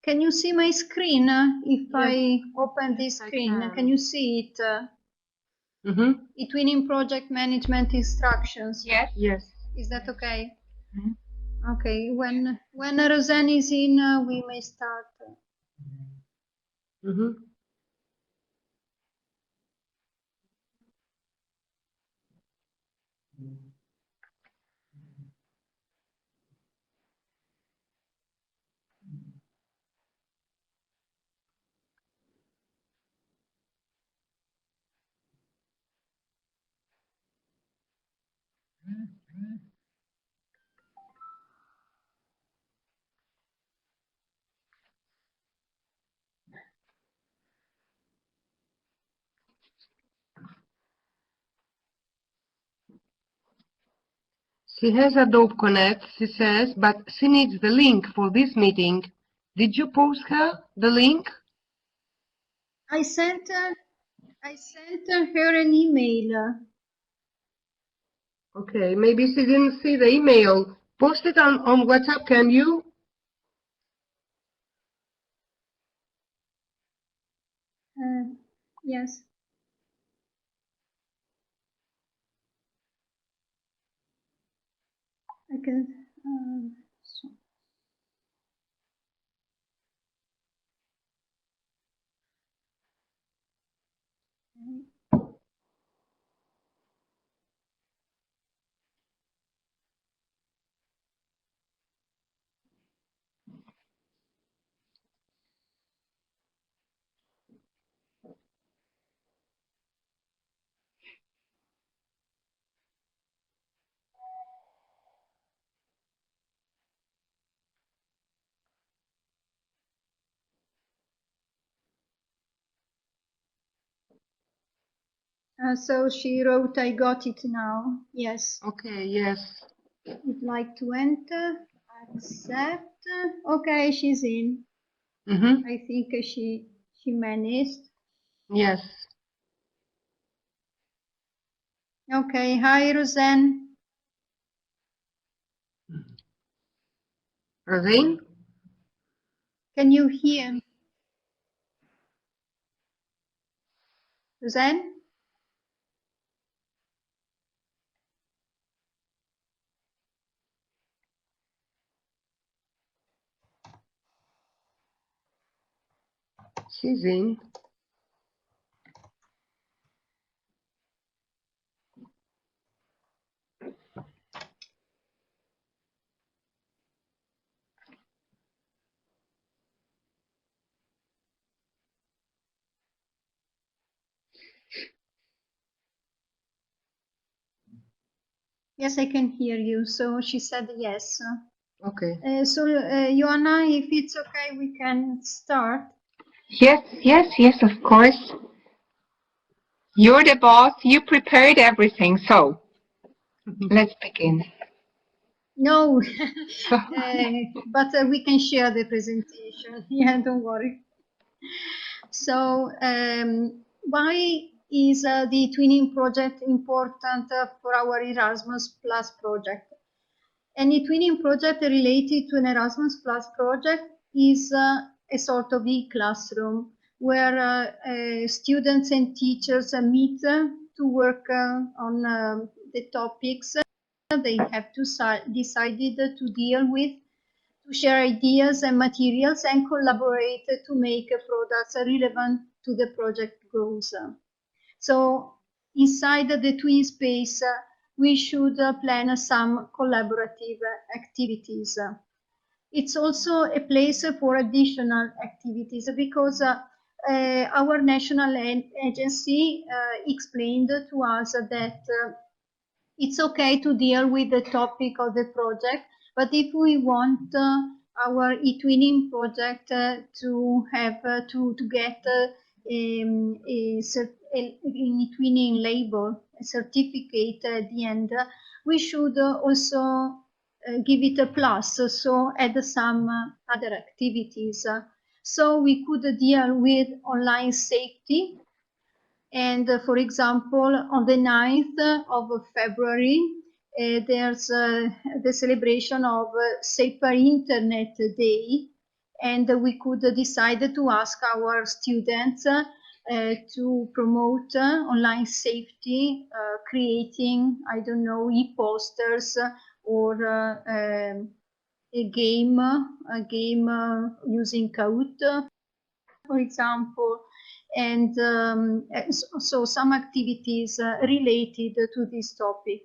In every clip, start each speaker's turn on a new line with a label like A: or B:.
A: Can you see my screen? If I open this screen, can you see it? eTwinning project management instructions.
B: Yes. Yes.
A: Is that okay? Okay. When Roseanne is in, we may start.
B: She has Adobe Connect, she says, but she needs the link for this meeting. Did you post her the link?
A: I sent her an email.
B: Okay, maybe she didn't see the email. Post it on WhatsApp, can you?
A: Yes. I can. So. So she wrote, I got it now. Yes.
B: Okay, yes.
A: Would like to enter, accept. Okay, she's in. I think she managed.
B: Yes.
A: Okay, hi Roseanne.
B: Roseanne?
A: Can you hear me? Roseanne?
B: She's in.
A: Yes, I can hear you. So she said yes.
B: Okay.
A: So Joanna, if it's okay, we can start.
C: Yes, of course. You're the boss. You prepared everything. So let's begin.
A: No, but we can share the presentation. Yeah, don't worry. So why is the eTwinning project important for our Erasmus Plus project? An eTwinning project related to an Erasmus Plus project is a sort of e-classroom where students and teachers meet to work on the topics they have decided to deal with, to share ideas and materials and collaborate to make products relevant to the project goals. So inside the twin space, we should plan some collaborative activities. It's also a place for additional activities because our national agency explained to us that it's okay to deal with the topic of the project, but if we want our eTwinning project to have to get an eTwinning label, a certificate at the end, we should also give it a plus, so add some other activities. So we could deal with online safety. And for example, on the 9th of February, there's the celebration of Safer Internet Day. and we could decide to ask our students to promote online safety, creating, I don't know, e-posters or a game using Kahoot, for example, and so some activities related to this topic.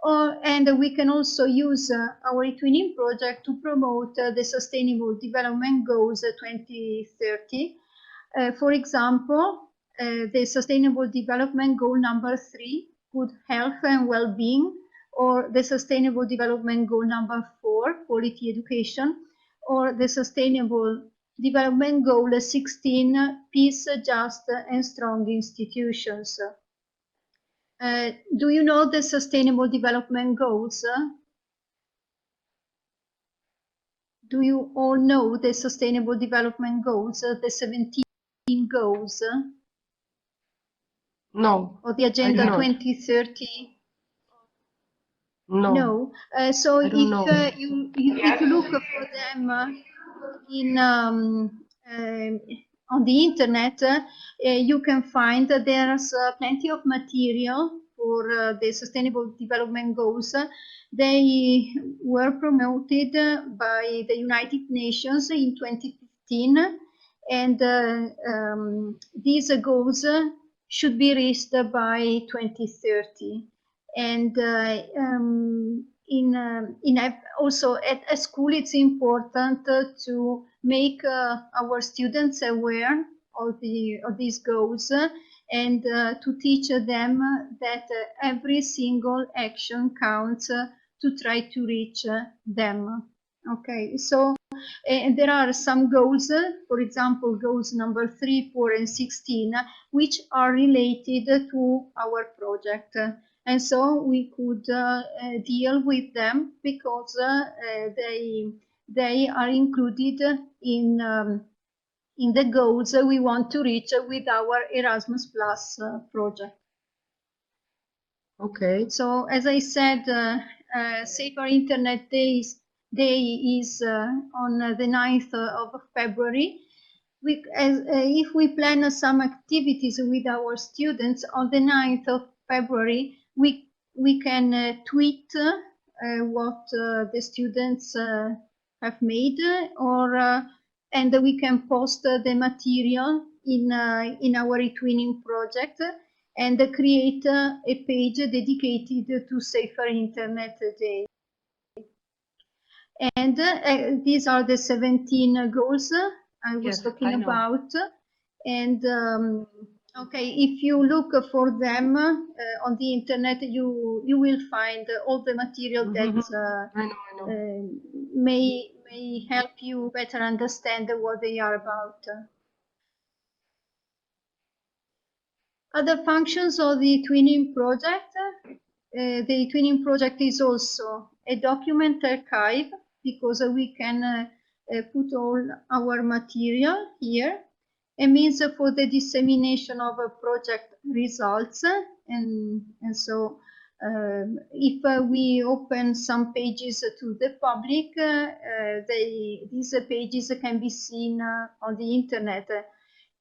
A: And we can also use our eTwinning project to promote the Sustainable Development Goals 2030. For example, the Sustainable Development Goal number 3, good health and well-being, or the Sustainable Development Goal number 4, quality education, or the Sustainable Development Goal 16, peace, just and strong institutions. Do you know the Sustainable Development Goals? Do you all know the Sustainable Development Goals, the 17 goals?
B: No.
A: Or the Agenda
B: I do not.
A: 2030?
B: No.
A: No. So
B: I don't know.
A: if you look for them in on the internet, you can find that there's plenty of material for the Sustainable Development Goals. They were promoted by the United Nations in 2015, and these goals should be reached by 2030. And also at school, it's important to make our students aware of these goals and to teach them that every single action counts to try to reach them. Okay, so there are some goals, for example, goals number 3, 4, and 16, which are related to our project. And so we could deal with them because they are included in the goals we want to reach with our Erasmus Plus project.
B: Okay.
A: So as I said, Safer Internet Day is on the 9th of February. If we plan some activities with our students on the 9th of February, we can tweet what the students have made, and we can post the material in our eTwinning project and create a page dedicated to Safer Internet Day. And these are the 17 goals I was talking about. And okay, if you look for them on the internet, you will find all the material that
B: I know.
A: may help you better understand what they are about. Other functions of the eTwinning project. The eTwinning project is also a document archive because we can put all our material here. A means for the dissemination of project results, and so if we open some pages to the public, these pages can be seen on the internet.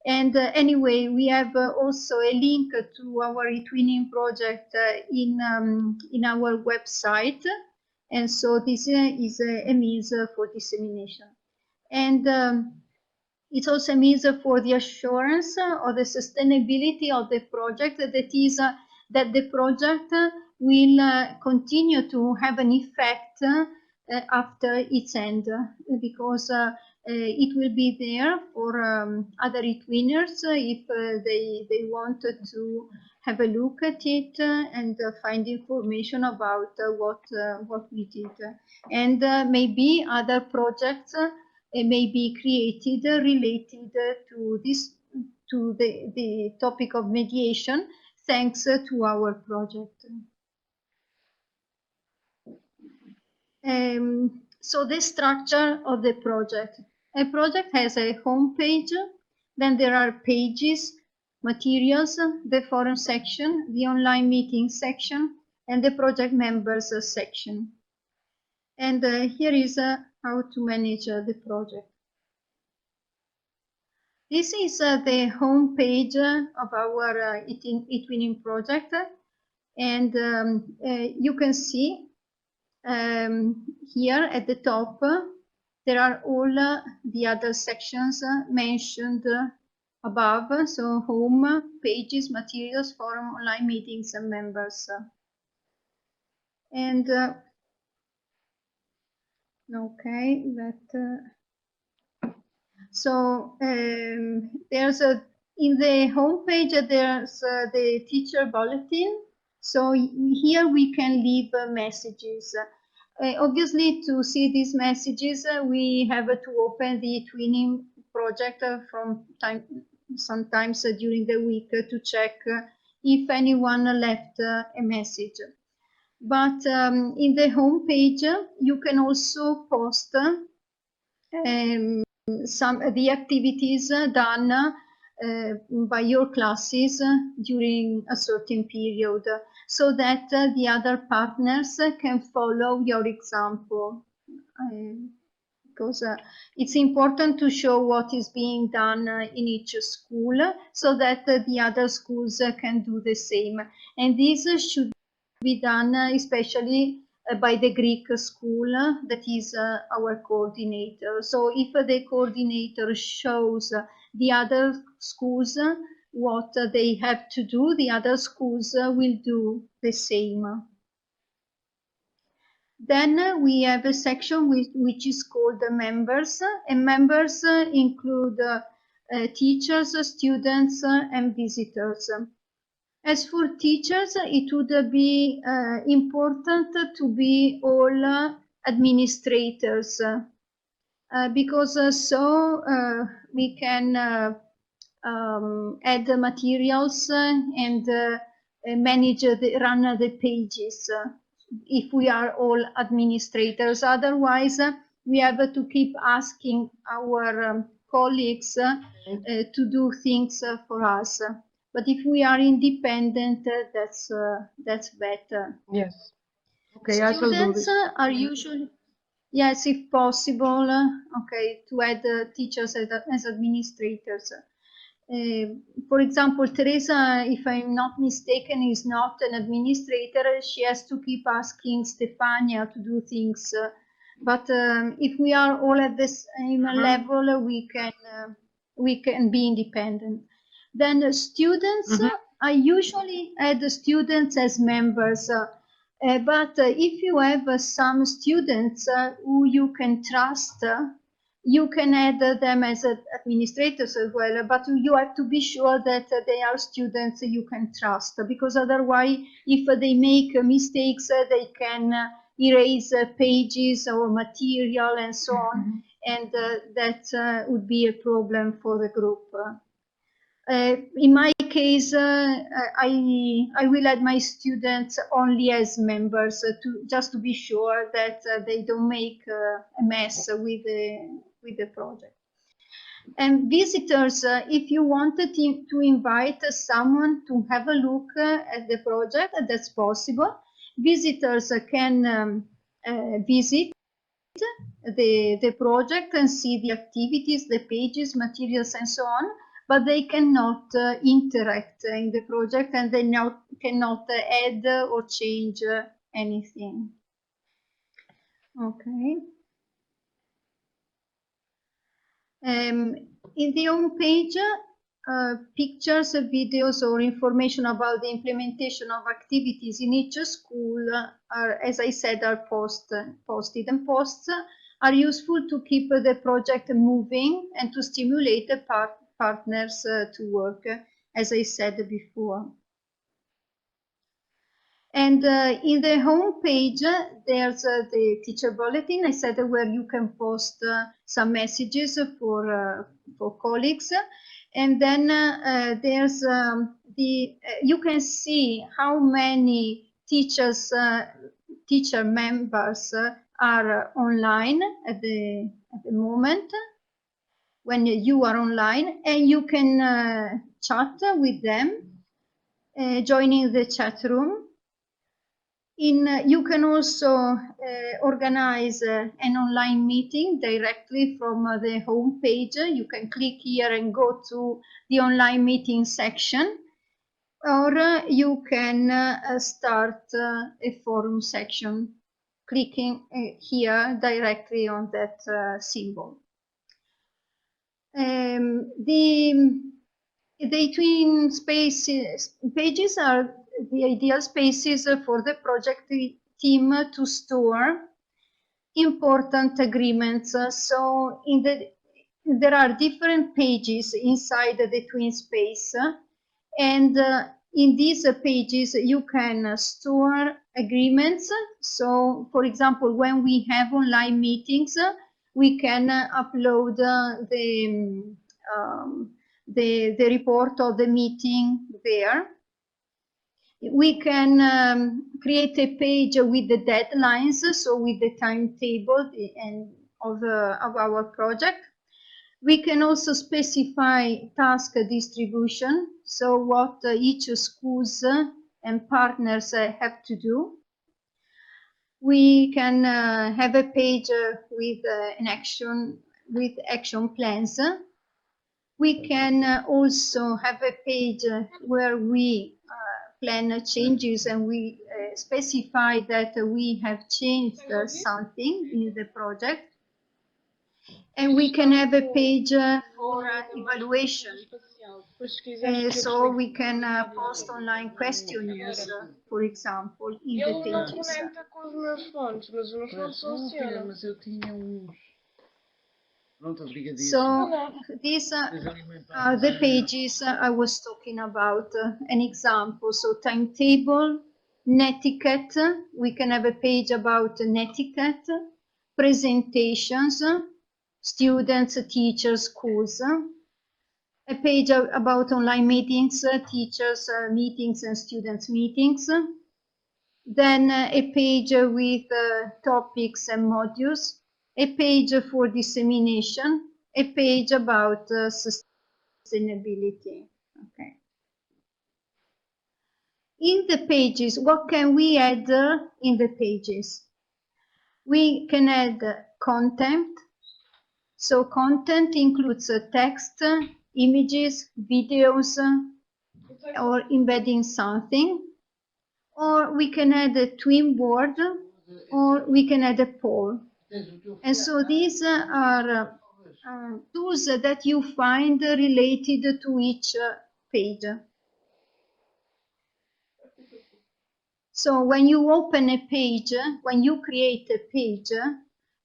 A: And anyway, we have also a link to our eTwinning project in our website, and so this is a means for dissemination. And it's also a means for the assurance of the sustainability of the project, that is that the project will continue to have an effect after its end, because it will be there for other eTwinners if they wanted to have a look at it and find information about what we did. And maybe other projects may be created related to this, to the topic of mediation, thanks to our project. So the structure of the project. A project has a home page, then there are pages, materials, the forum section, the online meeting section, and the project members section. And here is how to manage the project. This is the home page of our eTwinning project, and you can see here at the top there are all the other sections mentioned above. So home, pages, materials, forum, online meetings, and members. And okay, that. So there's in the home page there's the teacher bulletin. So here we can leave messages. Obviously, to see these messages, we have to open the eTwinning project from sometimes during the week to check if anyone left a message. But in the home page, you can also post the activities done by your classes during a certain period, so that the other partners can follow your example. Because it's important to show what is being done in each school, so that the other schools can do the same. And this should be done especially by the Greek school, that is our coordinator. So if the coordinator shows the other schools what they have to do, the other schools will do the same. Then we have a section which is called the members, and members include teachers, students, and visitors. As for teachers, it would be important to be all administrators, because so we can add materials and manage run the pages if we are all administrators. Otherwise, we have to keep asking our colleagues to do things for us. But if we are independent, that's better.
B: Yes. Okay, I shall do this.
A: Students are usually, yes, if possible, okay, to add teachers as administrators. For example, Teresa, if I'm not mistaken, is not an administrator. She has to keep asking Stefania to do things. But if we are all at the same level, we can be independent. Then students, I usually add the students as members. But if you have some students who you can trust, you can add them as administrators as well, but you have to be sure that they are students you can trust, because otherwise, if they make mistakes, they can erase pages or material and so on, and that would be a problem for the group. In my case, I will add my students only as members just to be sure that they don't make a mess with the project. And visitors, if you wanted to invite someone to have a look at the project, that's possible. Visitors can visit the project and see the activities, the pages, materials, and so on, but they cannot interact in the project, and they cannot add or change anything. Okay. In the home page, pictures, videos, or information about the implementation of activities in each school are, as I said, are posted. And posts are useful to keep the project moving and to stimulate the partners to work, as I said before. And in the home page, there's the teacher bulletin, I said, where you can post some messages for colleagues. And then there's you can see how many teacher members are online at the moment when you are online, and you can chat with them, joining the chat room. You can also organize an online meeting directly from the home page. You can click here and go to the online meeting section, or you can start a forum section, clicking here directly on that symbol. The eTwinning pages are the ideal spaces for the project team to store important agreements. So there are different pages inside the Twin space, and in these pages you can store agreements. So, for example, when we have online meetings, we can upload the report of the meeting there. We can create a page with the deadlines, so with the timetable of our project. We can also specify task distribution, so what each schools and partners have to do. We can have a page with action plans. We can also have a page where we plan changes, and we specify that we have changed something in the project. And we can have a page for evaluation. So we can post online questionnaires, for example, in the pages. So these are the pages I was talking about. An example, so timetable, netiquette. We can have a page about netiquette, presentations, students, teachers, schools. A page about online meetings, teachers meetings and students meetings. Then a page with topics and modules. A page for dissemination. A page about sustainability. Okay. In the pages, what can we add in the pages? We can add content. So content includes text, images, videos, or embedding something. Or we can add a twin board, or we can add a poll. And so these are tools that you find related to each page. So when you open a page, when you create a page,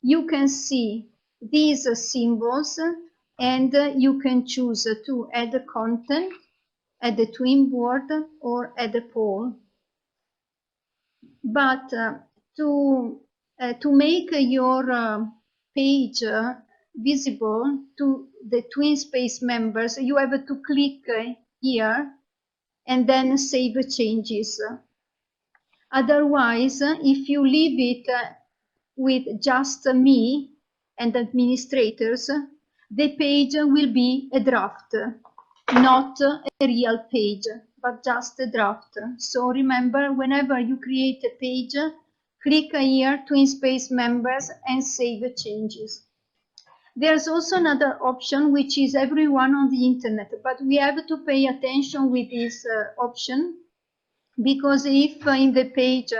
A: you can see these symbols, and you can choose to add a content, add a twin board, or add a poll. But to make your page visible to the Twin Space members, you have to click here and then save changes. Otherwise, if you leave it with just me and administrators, the page will be a draft, not a real page, but just a draft. So remember, whenever you create a page, click here, Twin Space members, and save changes. There's also another option, which is everyone on the internet, but we have to pay attention with this option, because if in the page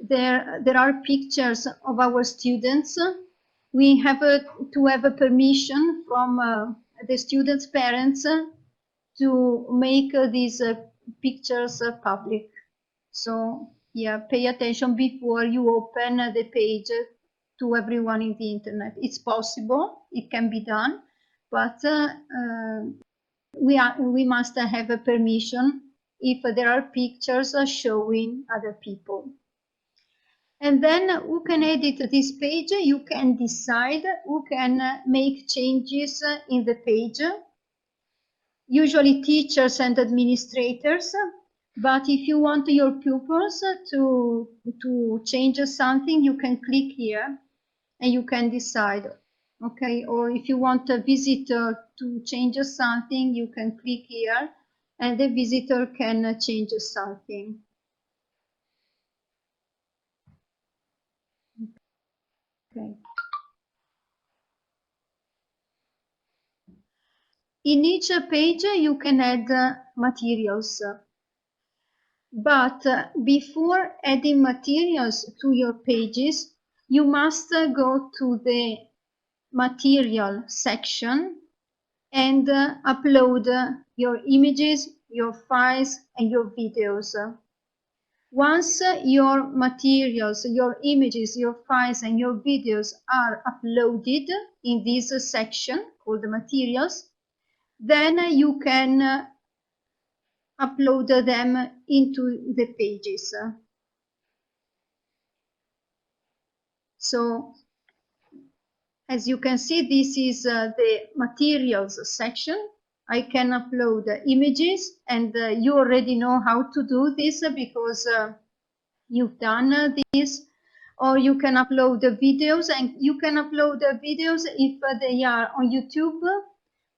A: there are pictures of our students, we have to have a permission from the students' parents to make these pictures public. So yeah, pay attention before you open the page to everyone in the internet. It's possible, it can be done, but we must have a permission if there are pictures showing other people. And then who can edit this page? You can decide who can make changes in the page. Usually teachers and administrators, but if you want your pupils to change something, you can click here and you can decide. Okay, or if you want a visitor to change something, you can click here and the visitor can change something. Okay. In each page, you can add materials. But before adding materials to your pages, you must go to the material section and upload your images, your files, and your videos. Once your materials, your images, your files, and your videos are uploaded in this section called the materials, then you can upload them into the pages. So, as you can see, this is the materials section. I can upload images, and you already know how to do this because you've done this. Or you can upload the videos, and you can upload the videos if they are on YouTube,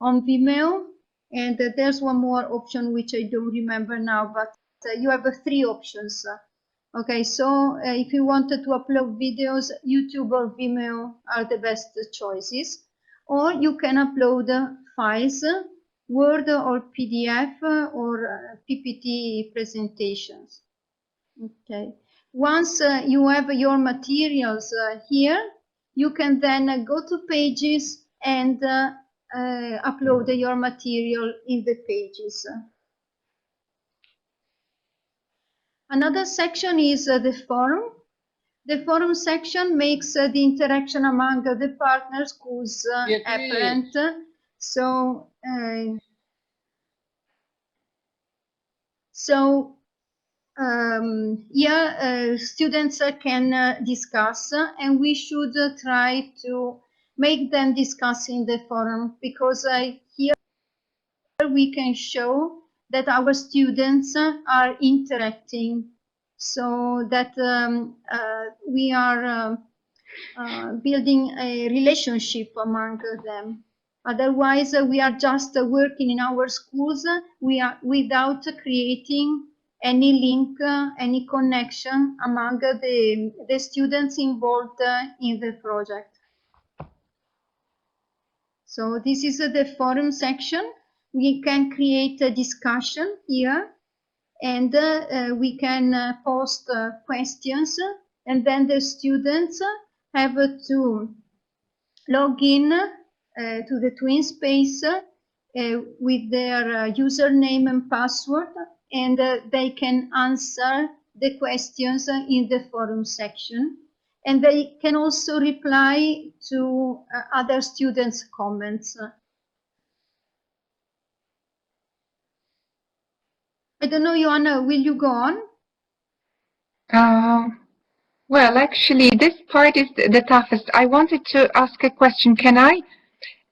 A: on Vimeo, and there's one more option which I don't remember now, but you have 3 options. Okay, so if you wanted to upload videos, YouTube or Vimeo are the best choices. Or you can upload files, Word or PDF or PPT presentations. Okay. Once you have your materials here, you can then go to pages and upload your material in the pages. Another section is the forum. The forum section makes the interaction among the partner schools apparent. So, here students can discuss, and we should try to make them discuss in the forum, because here we can show that our students are interacting, so that we are building a relationship among them. Otherwise, we are just working in our schools without creating any link, any connection among the students involved in the project. So this is the forum section. We can create a discussion here, and we can post questions, and then the students have to log in to the TwinSpace with their username and password, and they can answer the questions in the forum section. And they can also reply to other students' comments. I don't know, Joanna, will you go on?
C: Well, actually, this part is the toughest. I wanted to ask a question. Can I?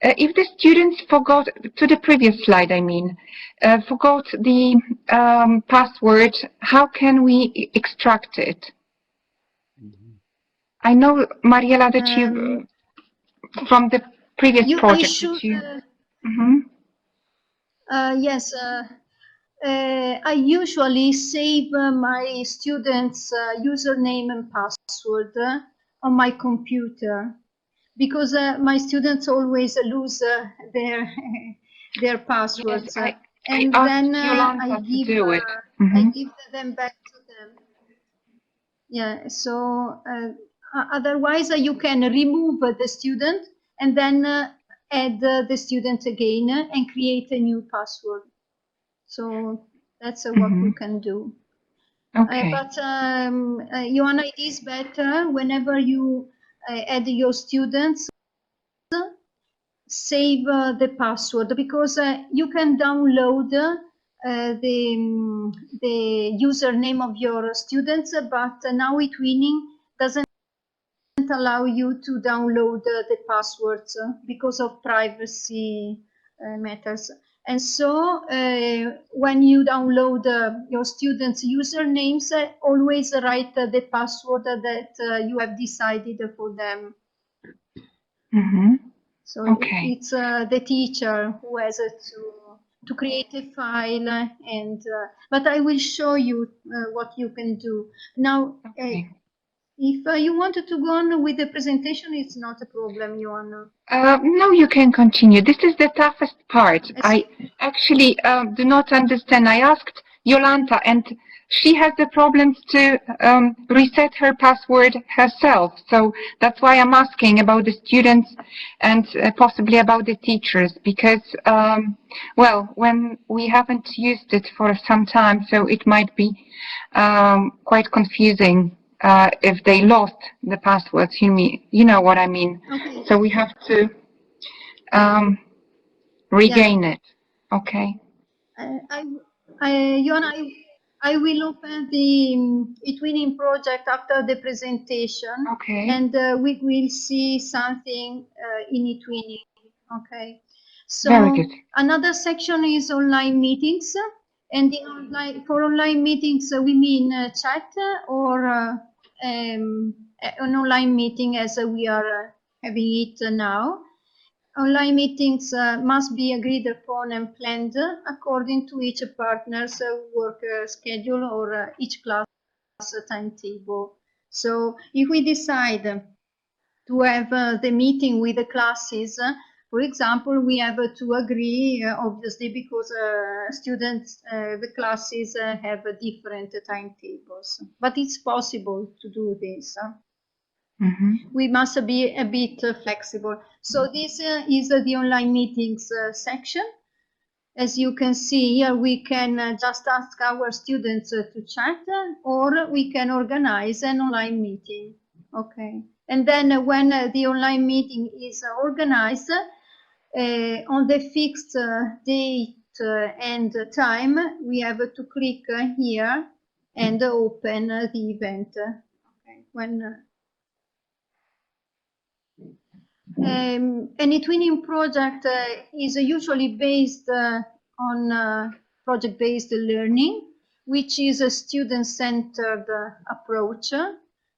C: If the students forgot, to the previous slide, I mean, forgot the password, how can we extract it? I know, Mariella, that you, from the previous project,
A: yes, I usually save my students' username and password on my computer, because my students always lose their passwords.
C: Yes,
A: and then I give them back to them. Yeah, so otherwise you can remove the student and then add the student again and create a new password. So that's what you can do.
C: Okay.
A: But Joanna, it is better whenever you add your students, save the password, because you can download the username of your students, but now eTwinning doesn't allow you to download the passwords because of privacy matters. And so when you download your students' usernames, always write the password that you have decided for them. So it's the teacher who has to create a file, and but I will show you what you can do now. If you wanted to go on with the presentation, it's not a problem, Joanna.
C: No, you can continue. This is the toughest part. I actually do not understand. I asked Jolanta, and she has the problems to reset her password herself. So that's why I'm asking about the students and possibly about the teachers, because, well, when we haven't used it for some time, so it might be quite confusing. If they lost the passwords, you know what I mean.
A: Okay.
C: So we have to regain it. Okay.
A: Joanna, I will open the eTwinning project after the presentation.
C: Okay.
A: And we will see something in eTwinning. Okay. So
C: Very good.
A: another section is online meetings. And for online meetings, we mean chat or an online meeting as we are having it now. Online meetings must be agreed upon and planned according to each partner's work schedule or each class timetable. So if we decide to have the meeting with the classes, for example, we have to agree, obviously, because students, the classes have different timetables. But it's possible to do this. We must be a bit flexible. So this is the online meetings section. As you can see here, we can just ask our students to chat, or we can organize an online meeting. Okay. And then when the online meeting is organized, on the fixed date and time, we have to click here and open the event. Okay. An eTwinning project is usually based on project-based learning, which is a student-centered approach,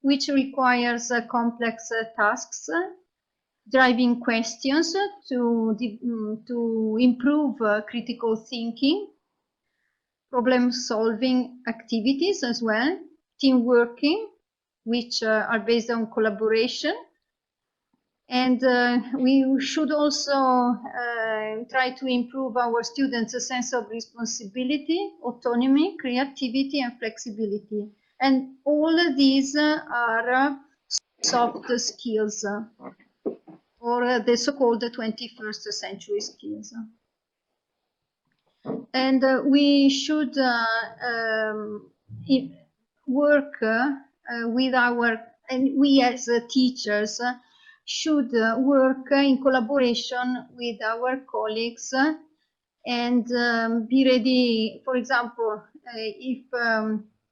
A: which requires complex tasks, driving questions to improve critical thinking, problem-solving activities as well, team working, which are based on collaboration. And we should also try to improve our students' sense of responsibility, autonomy, creativity, and flexibility. And all of these are soft skills, or the so-called 21st century skills. And we should work with and we as teachers should work in collaboration with our colleagues and be ready. For example, if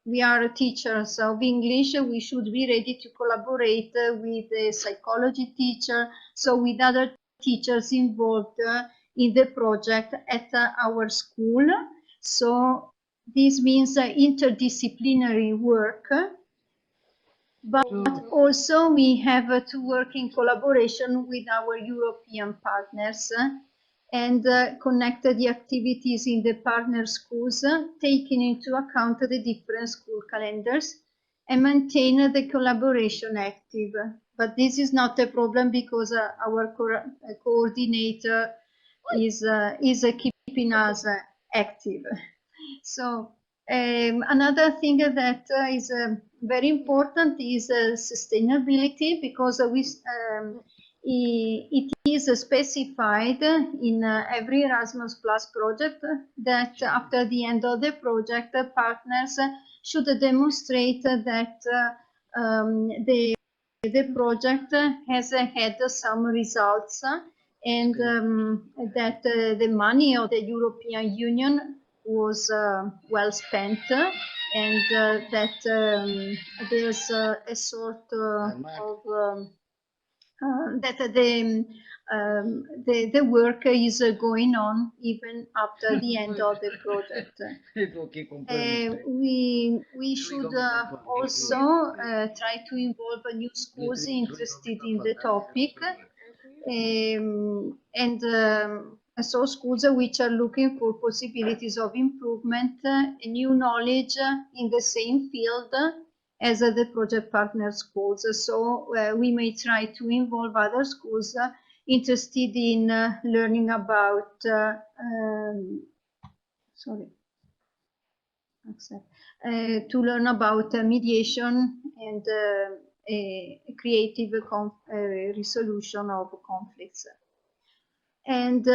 A: we are teachers of English, we should be ready to collaborate with the psychology teacher, so with other teachers involved in the project at our school. So this means interdisciplinary work. But also we have to work in collaboration with our European partners and connect the activities in the partner schools, taking into account the different school calendars, and maintain the collaboration active. But this is not a problem because our coordinator is keeping us active. So another thing that is very important is sustainability, because it is specified in every Erasmus Plus project that after the end of the project, partners should demonstrate that the project has had some results and that the money of the European Union was well spent, and that there's a sort of that the work is going on even after the end of the project. We should also try to involve new schools interested in the topic, and so schools which are looking for possibilities of improvement, new knowledge in the same field, as the project partner schools. So we may try to involve other schools interested in learning about to learn about mediation and a creative resolution of conflicts. And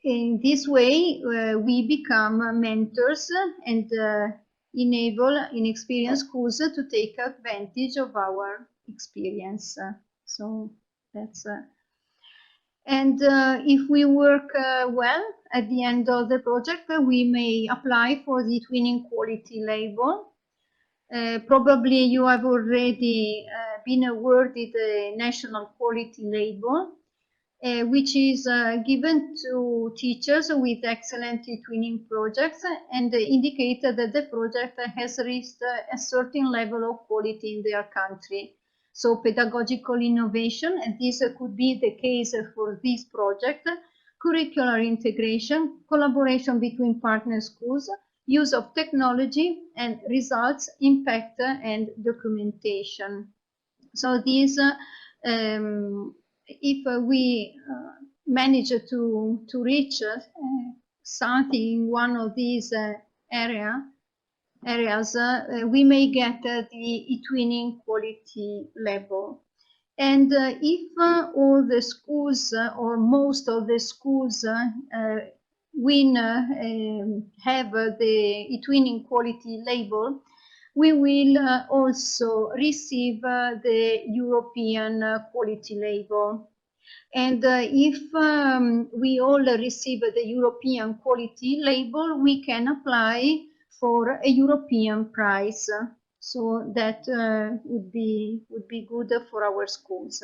A: in this way, we become mentors and enable inexperienced schools to take advantage of our experience. So that's and if we work well at the end of the project, we may apply for the eTwinning quality label. Probably you have already been awarded the national quality label, which is given to teachers with excellent eTwinning projects and indicate that the project has reached a certain level of quality in their country. So pedagogical innovation, and this could be the case for this project, curricular integration, collaboration between partner schools, use of technology, and results, impact, and documentation. So these, if we manage to reach something in one of these areas, we may get the eTwinning quality level. And if all the schools or most of the schools have the eTwinning quality label, we will also receive the European quality label. And if we all receive the European quality label, we can apply for a European prize. So that would be good for our schools.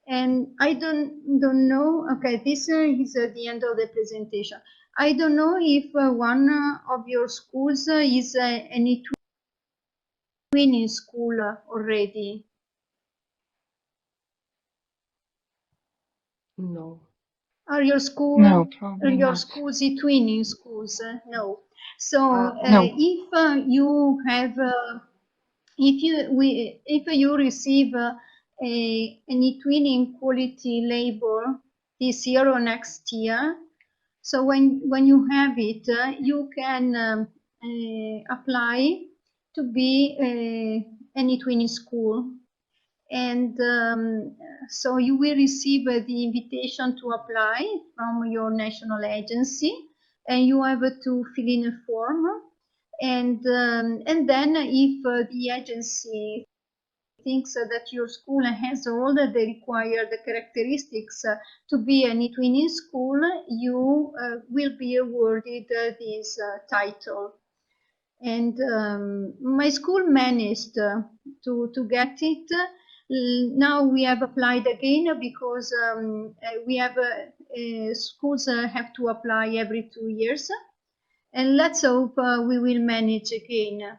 A: And I don't know. Okay, this is the end of the presentation. I don't know if one of your schools is an eTwinning school already.
B: No.
A: Are your school?
C: No, probably
A: your
C: not.
A: schools eTwinning schools? No. So
C: no.
A: if you have, if you receive an eTwinning quality label this year or next year, so when you have it, you can apply to be an eTwinning school. And so you will receive the invitation to apply from your national agency, and you have to fill in a form. And then if the agency thinks that your school has all the required characteristics to be an eTwinning school, you will be awarded this title. And my school managed to get it. Now we have applied again because we have schools have to apply every 2 years, and let's hope we will manage again.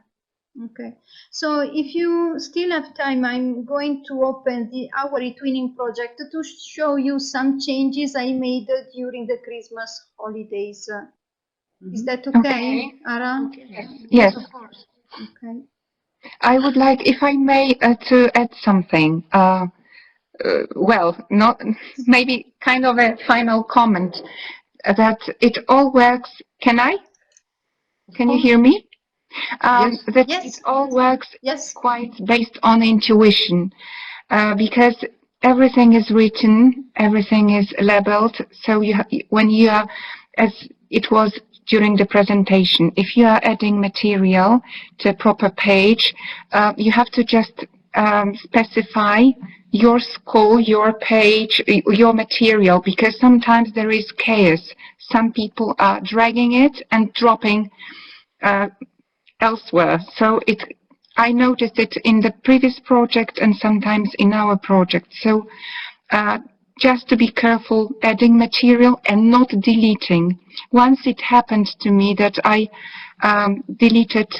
A: Okay, so if you still have time, I'm going to open our eTwinning project to show you some changes I made during the Christmas holidays. Is that okay, Ara?
C: Yes.
A: Of course. Okay.
C: I would like, if I may, to add something. Well, not maybe kind of a final comment that it all works. Can you hear me?
B: Yes.
C: That
A: Yes.
C: it all works
A: Yes.
C: quite based on intuition, because everything is written, everything is labeled. So when you are, as it was during the presentation, if you are adding material to a proper page, you have to just specify your school, your page, your material, because sometimes there is chaos. Some people are dragging it and dropping elsewhere. So I noticed it in the previous project and sometimes in our project. So just to be careful adding material and not deleting. Once it happened to me that I deleted,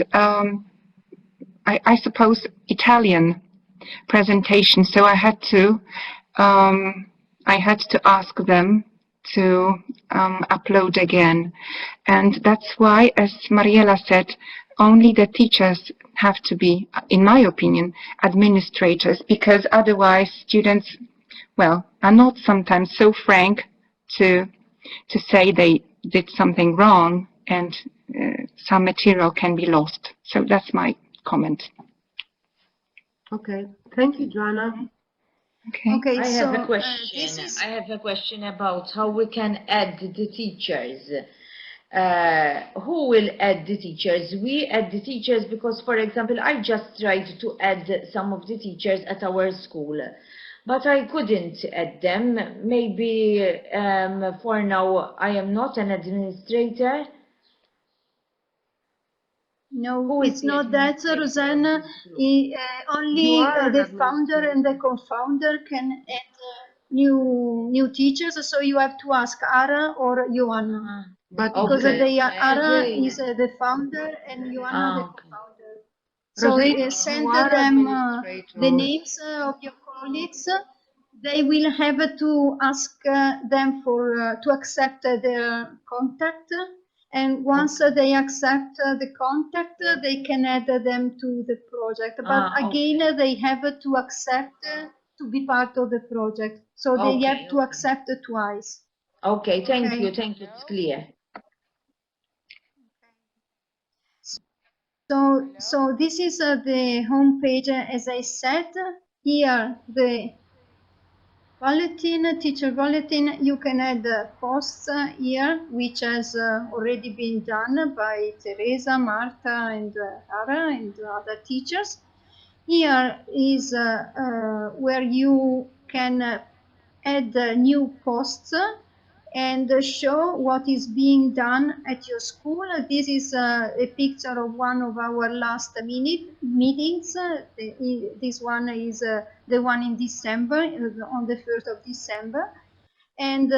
C: I suppose, Italian presentation. So I had to ask them to upload again. And that's why, as Mariella said, only the teachers have to be, in my opinion, administrators, because otherwise students, well, are not sometimes so frank to say they did something wrong, and some material can be lost. So that's my comment.
B: Okay, thank you, Joanna.
C: Okay.
D: I
A: so
D: have a question.
A: this is
D: I have a question about how we can add the teachers. Who will add the teachers? We add the teachers because, for example, I just tried to add some of the teachers at our school, but I couldn't add them. Maybe for now I am not an administrator.
A: no,
D: Who is
A: it's
D: the
A: not that,
D: administrator of
A: Rosanna.
D: this group?
A: Only
B: You are an
A: the founder and the
B: administrator.
A: co-founder can add new teachers. So you have to ask Ara or Joanna,
B: But
A: because
D: Okay.
A: Ara
B: again,
A: is the founder and Joanna the
D: Okay.
A: co-founder. So
B: Rosina, you
A: send
B: are
A: them
B: administrator.
A: the names of your colleagues. They will have to ask them for to accept their contact, and once they accept the contact, they can add them to the project. But again,
D: Okay.
A: they have to accept to be part of the project. So they have
D: Okay.
A: to accept twice.
D: Okay. Thank
A: Okay.
D: you. Thank you. It's clear.
A: So this is the home page. As I said, here the bulletin, teacher bulletin. You can add posts here, which has already been done by Teresa, Marta, and Ara, and other teachers. Here is where you can add new posts and show what is being done at your school. This is a picture of one of our last meetings. This one is the one in December, on the 1st of December. And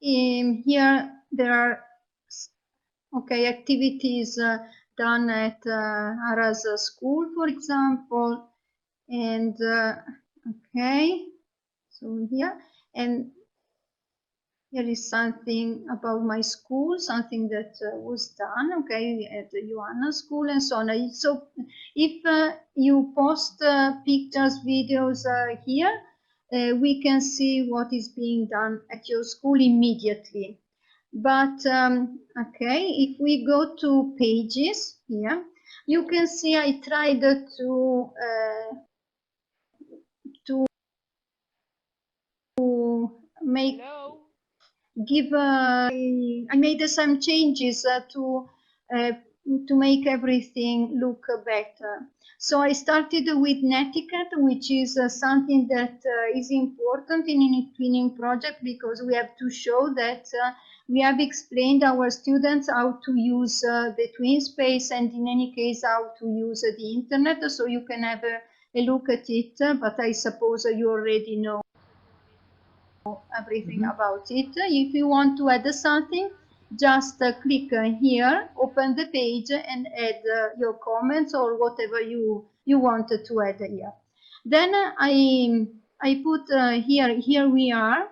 A: here there are activities done at Ara's school, for example. And so here, and here is something about my school, something that was done, at the Joanna school, and so on. So if you post pictures, videos here, we can see what is being done at your school immediately. But if we go to pages here, you can see I tried to make I made some changes to make everything look better. So I started with netiquette, which is something that is important in an eTwinning project, because we have to show that we have explained our students how to use the twin space, and in any case how to use the internet. So you can have a look at it, but I suppose you already know everything about it. If you want to add something, just click here, open the page, and add your comments or whatever you wanted to add here. Then I put here we are.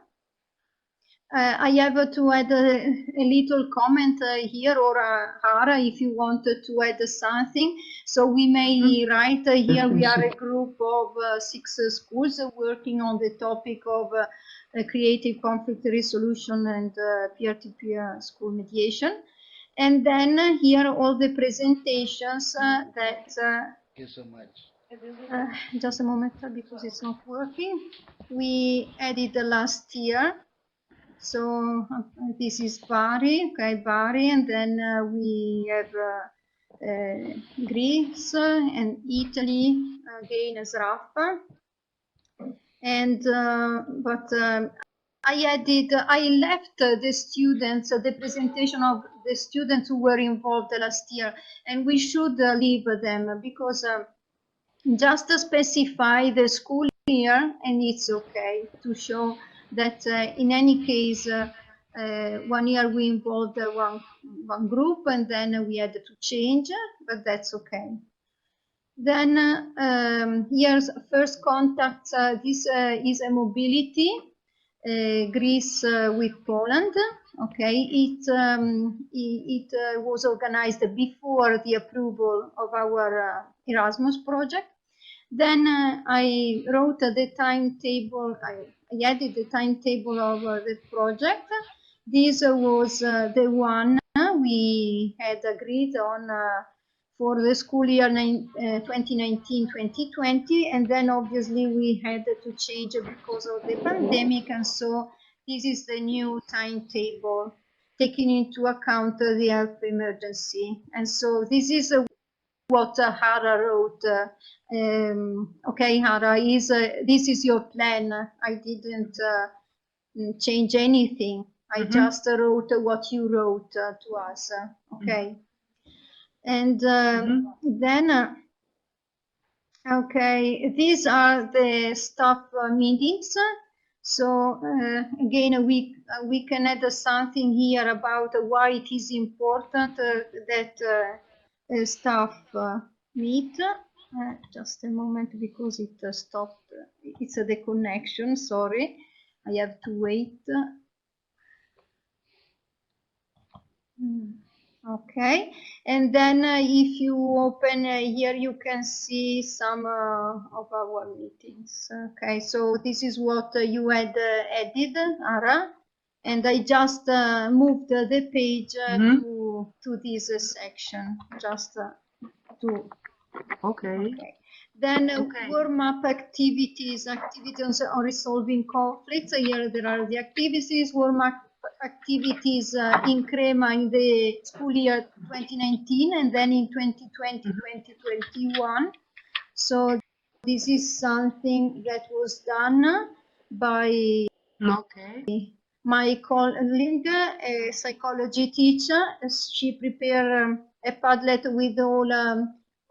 A: I have to add a little comment here, or Hara, if you wanted to add something. So we may write here we are a group of 6 schools working on the topic of creative conflict resolution and peer-to-peer school mediation. And then here all the presentations that... Thank you so much. Just a moment, because it's not working. We added last year. So this is Bari, Bari, and then we have Greece and Italy, again as Raffa. And I left the students, the presentation of the students who were involved last year, and we should leave them, because just to specify the school year, and it's okay to show that in any case 1 year we involved one group, and then we had to change, but that's okay. Then here's first contact. This is a mobility. Greece with Poland. Okay, it was organized before the approval of our Erasmus project. Then I wrote the timetable, I added the timetable of the project. This was the one we had agreed on for the school year 2019-2020, and then obviously we had to change because of the pandemic, and so this is the new timetable taking into account the health emergency. And so this is what Hara wrote. Okay, Hara, this is your plan. I didn't change anything. I just wrote what you wrote to us. Okay. And then, okay, these are the staff meetings. So again, we can add something here about why it is important that staff meet. Just a moment, because it stopped. It's the connection. Sorry, I have to wait. Okay, and then if you open here, you can see some of our meetings. Okay, so this is what you had added, Ara, and I just moved the page to this section, just to.
B: Okay.
A: Then warm-up activities on resolving conflicts. Here there are the activities, warm-up activities in Crema in the school year 2019, and then in 2020-2021. So this is something that was done by my colleague, a psychology teacher. She prepared a Padlet with all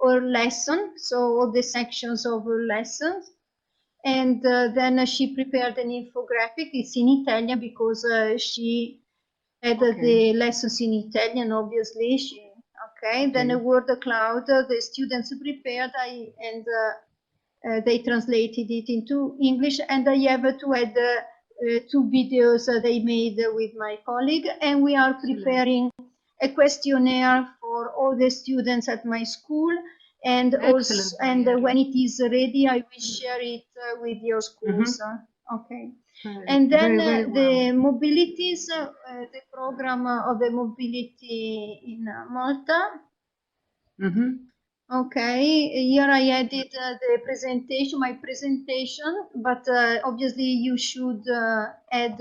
A: her lesson, so all the sections of her lessons. And then she prepared an infographic. It's in Italian because she had the lessons in Italian, obviously. Then a word cloud, the students prepared, and they translated it into English. And I have to add 2 videos they made with my colleague. And we are preparing a questionnaire for all the students at my school. And also, and when it is ready, I will share it with your schools. Okay. And then the mobilities, the program of the mobility in Malta. Okay, here I added the presentation, my presentation, but obviously you should add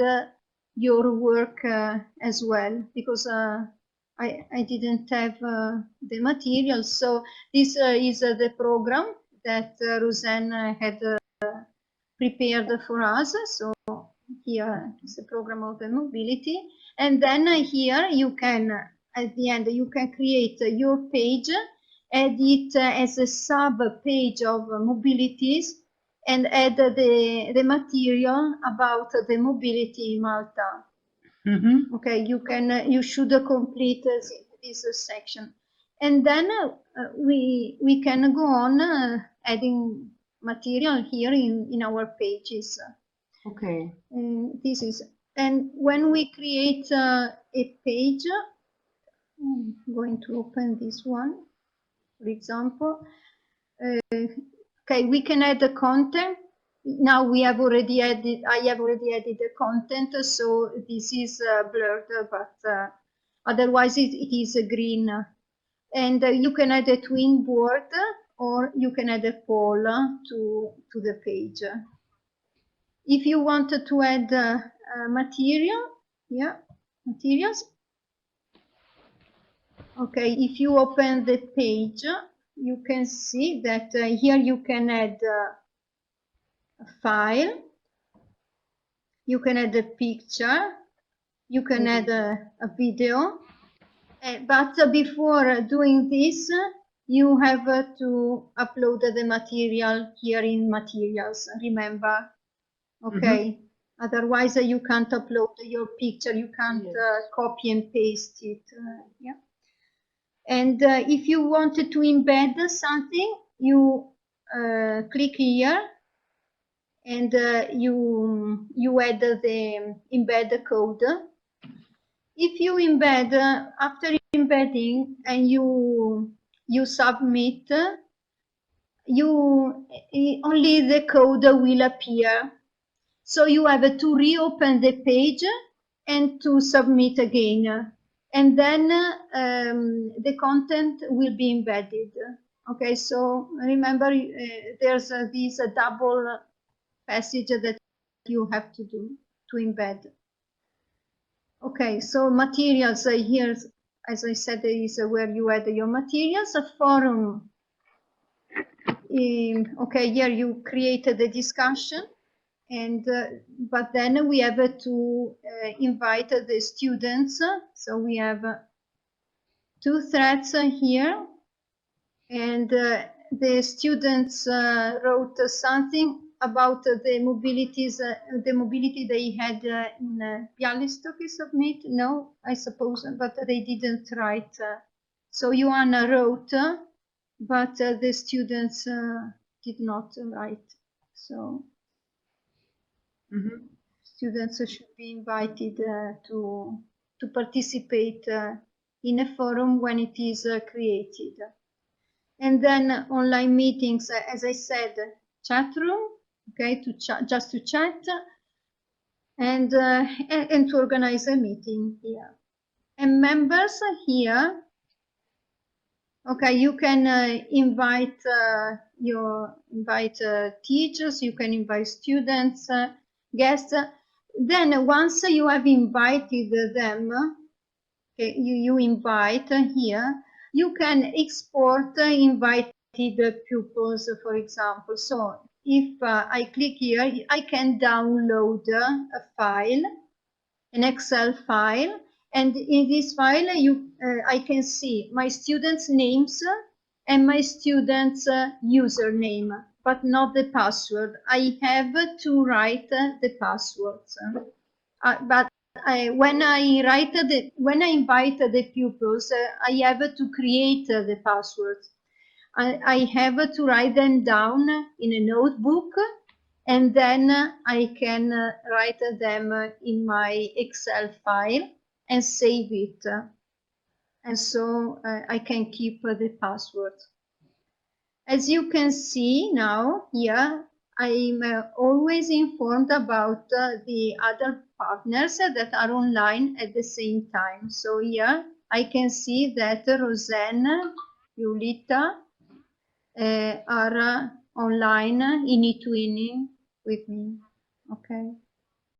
A: your work as well, because I didn't have the material. So this is the program that Roseanne had prepared for us. So here is the program of the mobility. And then here you can, at the end, you can create your page, add it as a sub page of mobilities, and add the material about the mobility in Malta. Okay, you should complete this section, and then we can go on adding material here in our pages.
B: Okay.
A: This is, and when we create a page, I'm going to open this one, for example. Okay, we can add the content. Now we have already added, I have already added the content, so this is blurred, but otherwise it is green. And you can add a twin board, or you can add a poll to the page. If you want to add material, materials. Okay, if you open the page, you can see that here you can add a file, you can add a picture, you can add a video, but before doing this, you have to upload the material here in materials, remember? Okay, otherwise you can't upload your picture, you can't copy and paste it. And if you wanted to embed something, you click here, and you add the embed code. If you embed, after embedding and you submit, only the code will appear. So you have to reopen the page and to submit again. And then the content will be embedded. Okay, so remember there's this double passage that you have to do to embed. Okay, so materials here, as I said, is where you add your materials. A forum. Okay, here you created the discussion, and but then we have to invite the students. So we have 2 threads here, and the students wrote something about the mobilities, the mobility they had in Bialystok. Submit? No, I suppose, but they didn't write. So Joanna wrote, but the students did not write. So students should be invited to participate in a forum when it is created. And then online meetings, as I said, chat room, okay, just to chat, and to organize a meeting here. And members here, okay, you can invite teachers, you can invite students, guests. Then once you have invited them, okay, you invite here, you can export invited pupils, for example. So if I click here, I can download a file, an Excel file, and in this file I can see my students' names and my students' username, but not the password. I have to write the passwords. But when I invite the pupils, I have to create the passwords. I have to write them down in a notebook, and then I can write them in my Excel file and save it. And so I can keep the password. As you can see now here, I'm always informed about the other partners that are online at the same time. So here I can see that Roseanne, Julita are online in eTwinning with me. Okay.